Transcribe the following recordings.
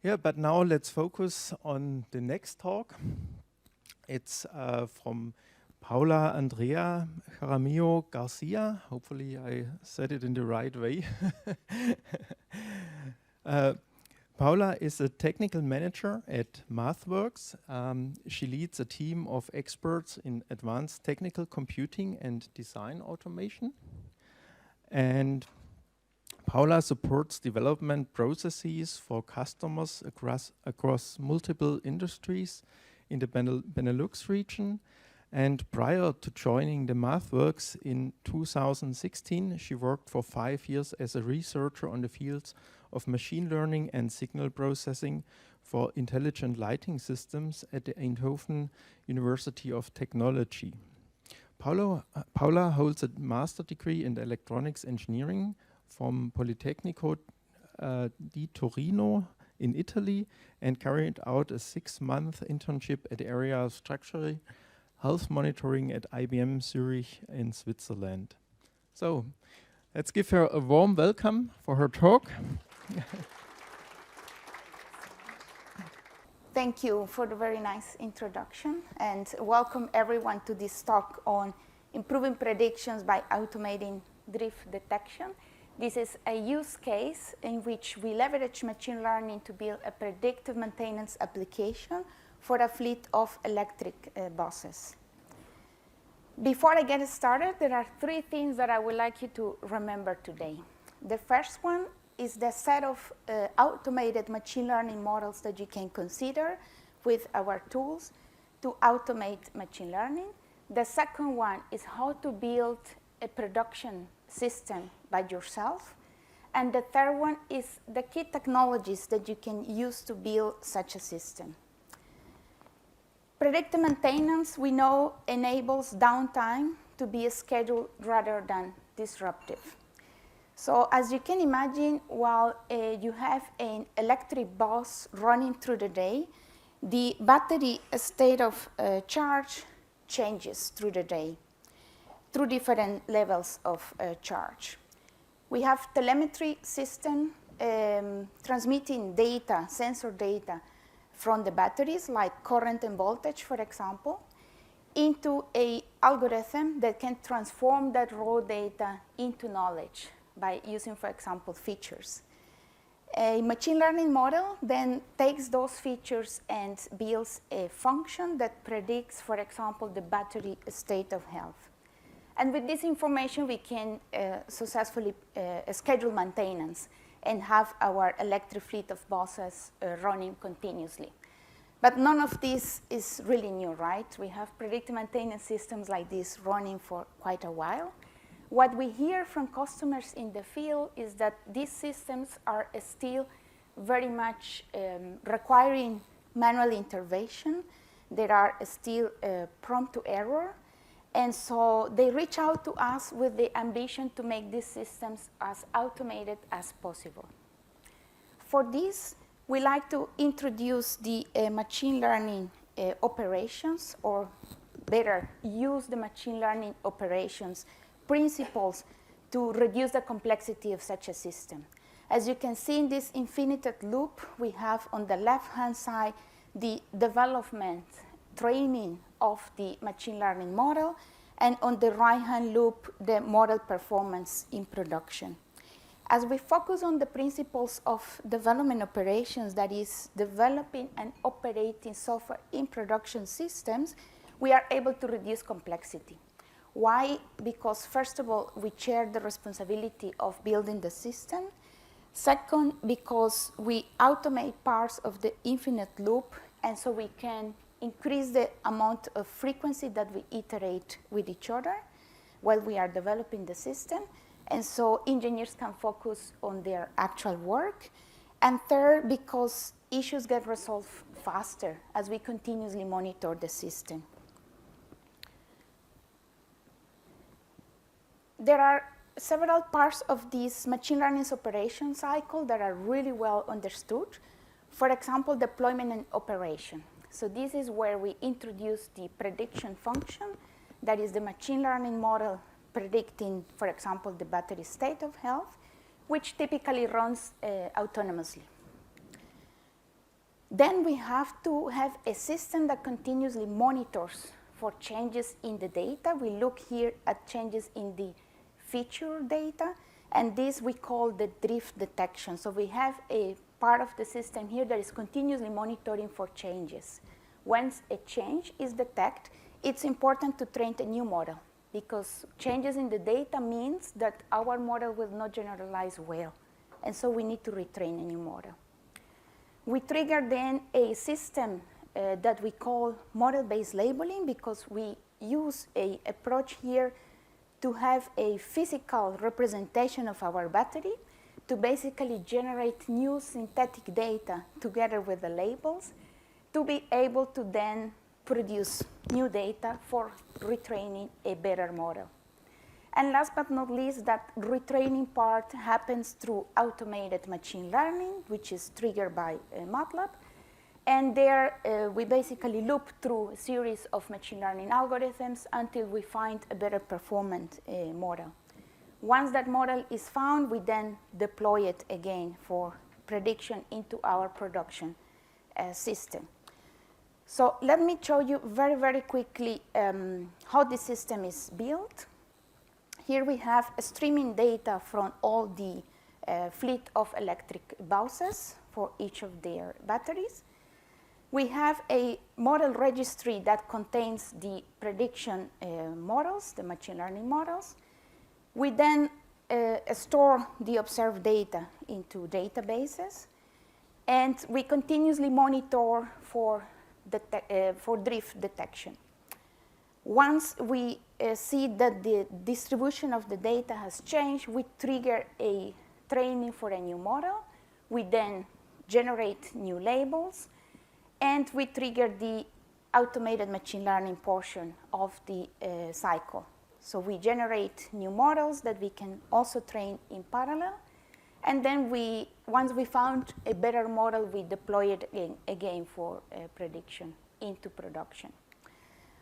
Yeah, but now let's focus on the next talk. It's from Paola Andrea Jaramillo Garcia. Hopefully I said it in the right way. Paola is a technical manager at MathWorks. She leads a team of experts in advanced technical computing and design automation. And Paola supports development processes for customers across multiple industries in the Benelux region. And prior to joining the MathWorks in 2016, she worked for 5 years as a researcher on the fields of machine learning and signal processing for intelligent lighting systems at the Eindhoven University of Technology. Paola holds a master's degree in electronics engineering from Politecnico di Torino in Italy and carried out a 6-month internship at the area of structural health monitoring at IBM Zurich in Switzerland. So let's give her a warm welcome for her talk. Thank you for the very nice introduction, and welcome everyone to this talk on improving predictions by automating drift detection. This is a use case in which we leverage machine learning to build a predictive maintenance application for a fleet of electric buses. Before I get started, there are 3 things that I would like you to remember today. The first one is the set of automated machine learning models that you can consider with our tools to automate machine learning. The second one is how to build a production system by yourself. And the third one is the key technologies that you can use to build such a system. Predictive maintenance, we know, enables downtime to be scheduled rather than disruptive. So as you can imagine, while you have an electric bus running through the day, the battery state of charge changes through the day through different levels of charge. We have telemetry system transmitting data, sensor data, from the batteries, like current and voltage, for example, into an algorithm that can transform that raw data into knowledge by using, for example, features. A machine learning model then takes those features and builds a function that predicts, for example, the battery state of health. And with this information, we can successfully schedule maintenance and have our electric fleet of buses running continuously. But none of this is really new, right? We have predictive maintenance systems like this running for quite a while. What we hear from customers in the field is that these systems are still very much requiring manual intervention. They are still prone to error. And so they reach out to us with the ambition to make these systems as automated as possible. For this, we like to introduce the machine learning operations, or better, use the machine learning operations principles to reduce the complexity of such a system. As you can see in this infinite loop, we have on the left-hand side the development, training of the machine learning model, and on the right-hand loop, the model performance in production. As we focus on the principles of development operations, that is, developing and operating software in production systems, we are able to reduce complexity. Why? Because first of all, we share the responsibility of building the system. Second, because we automate parts of the infinite loop, and so we can increase the amount of frequency that we iterate with each other while we are developing the system. And so engineers can focus on their actual work. And third, because issues get resolved faster as we continuously monitor the system. There are several parts of this machine learning operation cycle that are really well understood. For example, deployment and operation. So this is where we introduce the prediction function, that is the machine learning model predicting, for example, the battery state of health, which typically runs autonomously. Then we have to have a system that continuously monitors for changes in the data. We look here at changes in the feature data, and this we call the drift detection. So we have a part of the system here that is continuously monitoring for changes. Once a change is detected, it's important to train a new model, because changes in the data means that our model will not generalize well, and so we need to retrain a new model. We trigger then a system that we call model-based labeling, because we use an approach here to have a physical representation of our battery to basically generate new synthetic data together with the labels to be able to then produce new data for retraining a better model. And last but not least, that retraining part happens through automated machine learning, which is triggered by MATLAB. And there we basically loop through a series of machine learning algorithms until we find a better performant model. Once that model is found, we then deploy it again for prediction into our production system. So let me show you very, very quickly how the system is built. Here we have streaming data from all the fleet of electric buses for each of their batteries. We have a model registry that contains the prediction models, the machine learning models. We then store the observed data into databases, and we continuously monitor for drift detection. Once we see that the distribution of the data has changed, we trigger a training for a new model. We then generate new labels, and we trigger the automated machine learning portion of the cycle. So we generate new models that we can also train in parallel. And then once we found a better model, we deploy it again for prediction into production.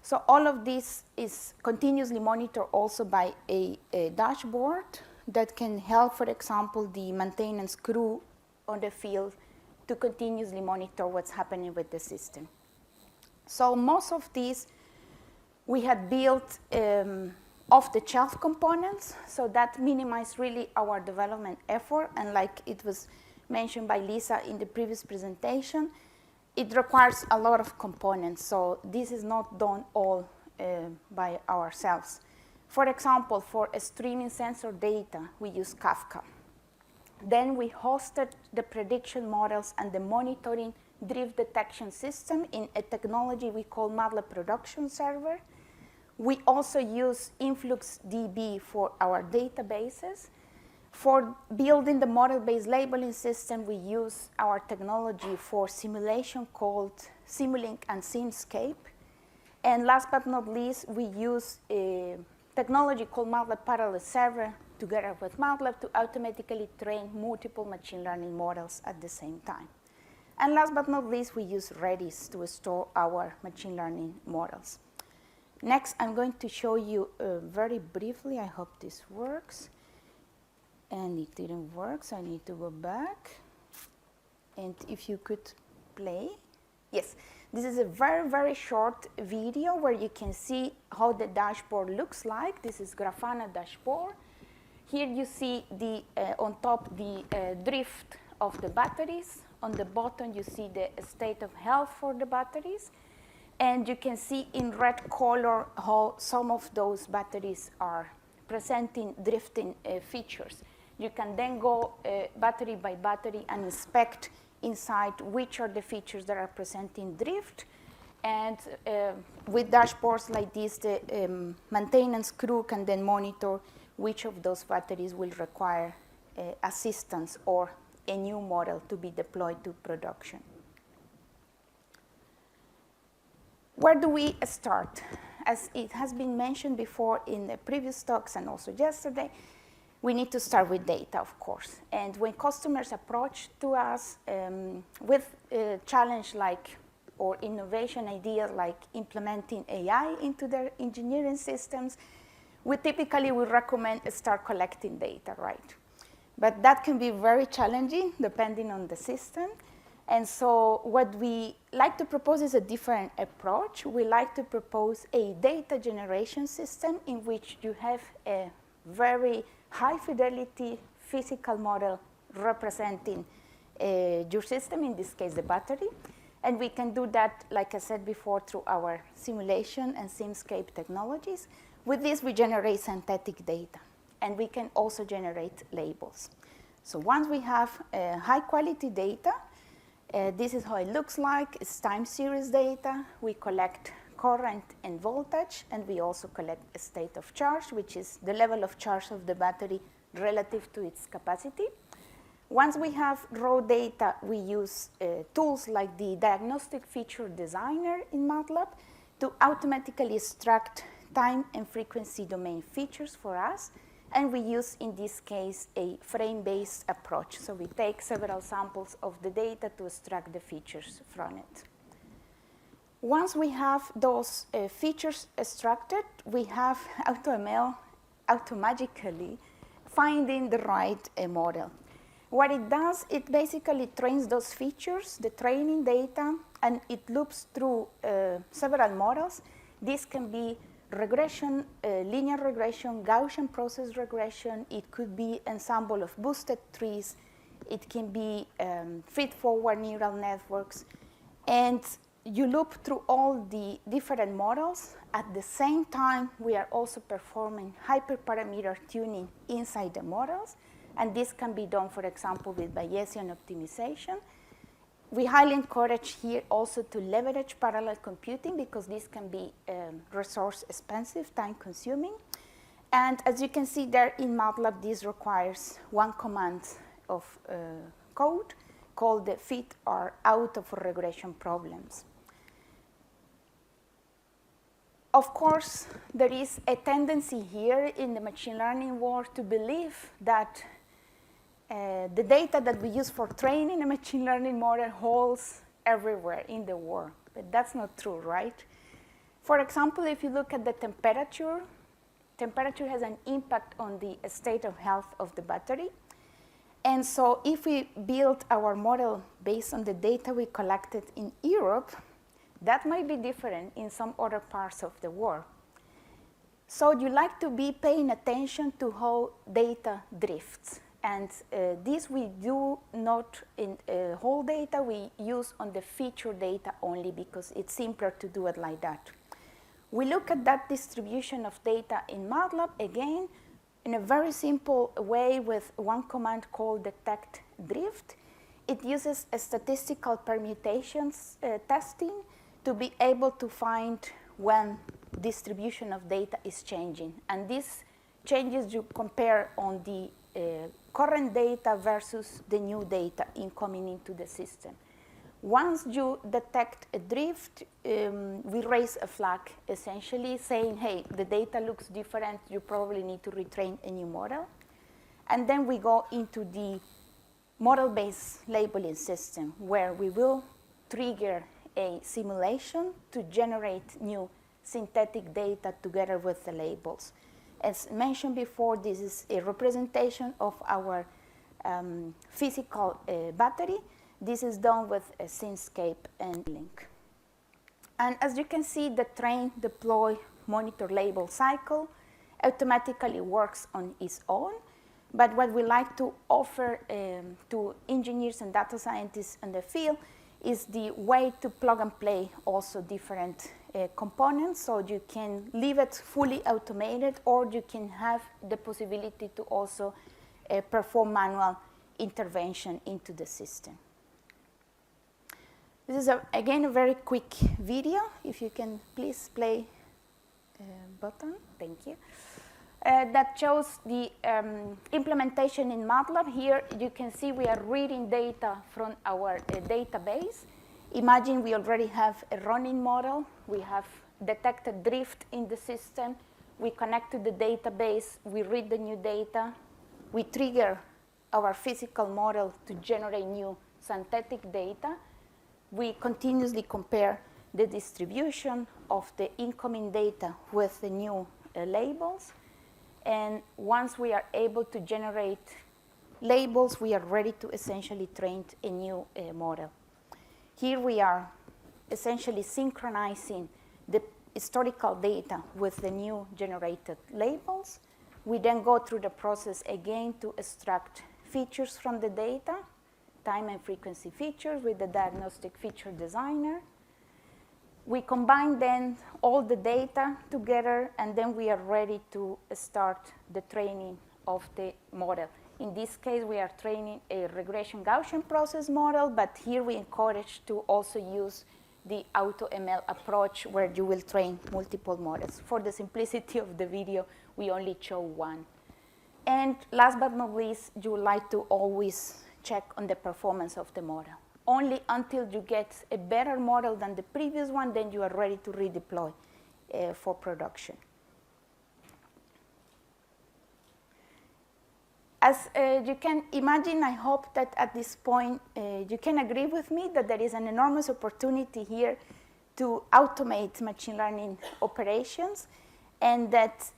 So all of this is continuously monitored also by a dashboard that can help, for example, the maintenance crew on the field to continuously monitor what's happening with the system. So most of these we had built off-the-shelf components, so that minimized really our development effort. And like it was mentioned by Lisa in the previous presentation, it requires a lot of components, so this is not done all by ourselves. For example, for streaming sensor data, we use Kafka. Then we hosted the prediction models and the monitoring drift detection system in a technology we call MATLAB Production Server. We also use InfluxDB for our databases. For building the model-based labeling system, we use our technology for simulation called Simulink and Simscape. And last but not least, we use a technology called MATLAB Parallel Server together with MATLAB to automatically train multiple machine learning models at the same time. And last but not least, we use Redis to store our machine learning models. Next, I'm going to show you very briefly, I hope this works. And it didn't work, so I need to go back. And if you could play. Yes, this is a very, very short video where you can see how the dashboard looks like. This is Grafana dashboard. Here you see on top the drift of the batteries. On the bottom, you see the state of health for the batteries. And you can see in red color how some of those batteries are presenting drifting features. You can then go battery by battery and inspect inside which are the features that are presenting drift. And with dashboards like this, the maintenance crew can then monitor which of those batteries will require assistance or a new model to be deployed to production. Where do we start? As it has been mentioned before in the previous talks and also yesterday, we need to start with data, of course. And when customers approach to us with a challenge like, or innovation ideas like implementing AI into their engineering systems, we typically would recommend start collecting data, right? But that can be very challenging depending on the system. And so what we like to propose is a different approach. We like to propose a data generation system in which you have a very high fidelity physical model representing your system, in this case the battery. And we can do that, like I said before, through our simulation and simscape technologies. With this, we generate synthetic data. And we can also generate labels. So once we have high quality data, this is how it looks like. It's time series data. We collect current and voltage, and we also collect a state of charge, which is the level of charge of the battery relative to its capacity. Once we have raw data, we use tools like the diagnostic feature designer in MATLAB to automatically extract time and frequency domain features for us. And we use, in this case, a frame-based approach. So we take several samples of the data to extract the features from it. Once we have those features extracted, we have AutoML automagically finding the right model. What it does, it basically trains those features, the training data, and it loops through several models. This can be regression, linear regression, Gaussian process regression. It could be ensemble of boosted trees. It can be feed-forward neural networks. And you loop through all the different models. At the same time, we are also performing hyperparameter tuning inside the models. And this can be done, for example, with Bayesian optimization. We highly encourage here also to leverage parallel computing, because this can be resource expensive, time consuming. And as you can see there in MATLAB, this requires one command of code called the fit or out of regression problems. Of course, there is a tendency here in the machine learning world to believe that the data that we use for training a machine learning model holds everywhere in the world. But that's not true, right? For example, if you look at the temperature, temperature has an impact on the state of health of the battery. And so if we build our model based on the data we collected in Europe, that might be different in some other parts of the world. So you like to be paying attention to how data drifts. And this we do not in whole data, we use on the feature data only, because it's simpler to do it like that. We look at that distribution of data in MATLAB, again, in a very simple way with one command called detect drift. It uses a statistical permutations testing to be able to find when distribution of data is changing. And these changes you compare on the current data versus the new data incoming into the system. Once you detect a drift, we raise a flag, essentially saying, hey, the data looks different, you probably need to retrain a new model. And then we go into the model-based labeling system, where we will trigger a simulation to generate new synthetic data together with the labels. As mentioned before, this is a representation of our physical battery. This is done with a Simscape and Simulink. And as you can see, the train, deploy, monitor, label cycle automatically works on its own. But what we like to offer to engineers and data scientists in the field is the way to plug and play also different components. So you can leave it fully automated, or you can have the possibility to also perform manual intervention into the system. This is, again, a very quick video. If you can please play button, thank you. That shows the implementation in MATLAB. Here you can see we are reading data from our database. Imagine we already have a running model. We have detected drift in the system. We connect to the database. We read the new data. We trigger our physical model to generate new synthetic data. We continuously compare the distribution of the incoming data with the new labels. And once we are able to generate labels, we are ready to essentially train a new model. Here we are essentially synchronizing the historical data with the new generated labels. We then go through the process again to extract features from the data, time and frequency features with the diagnostic feature designer. We combine then all the data together, and then we are ready to start the training of the model. In this case, we are training a regression Gaussian process model, but here we encourage to also use the AutoML approach where you will train multiple models. For the simplicity of the video, we only show one. And last but not least, you would like to always check on the performance of the model. Only until you get a better model than the previous one, then you are ready to redeploy for production. As you can imagine, I hope that at this point you can agree with me that there is an enormous opportunity here to automate machine learning operations, and that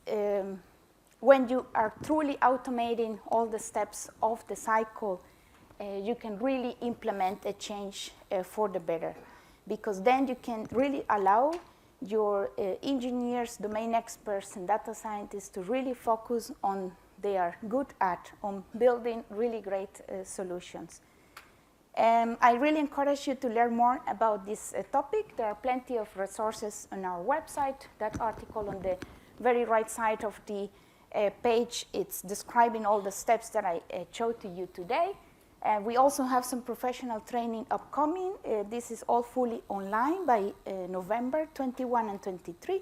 when you are truly automating all the steps of the cycle, you can really implement a change for the better, because then you can really allow your engineers, domain experts, and data scientists to really focus on they are good at, on building really great solutions. I really encourage you to learn more about this topic. There are plenty of resources on our website. That article on the very right side of the page, it's describing all the steps that I showed to you today. We also have some professional training upcoming. This is all fully online by November 21 and 23.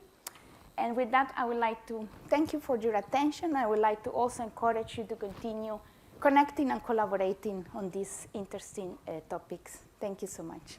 And with that, I would like to thank you for your attention. I would like to also encourage you to continue connecting and collaborating on these interesting topics. Thank you so much.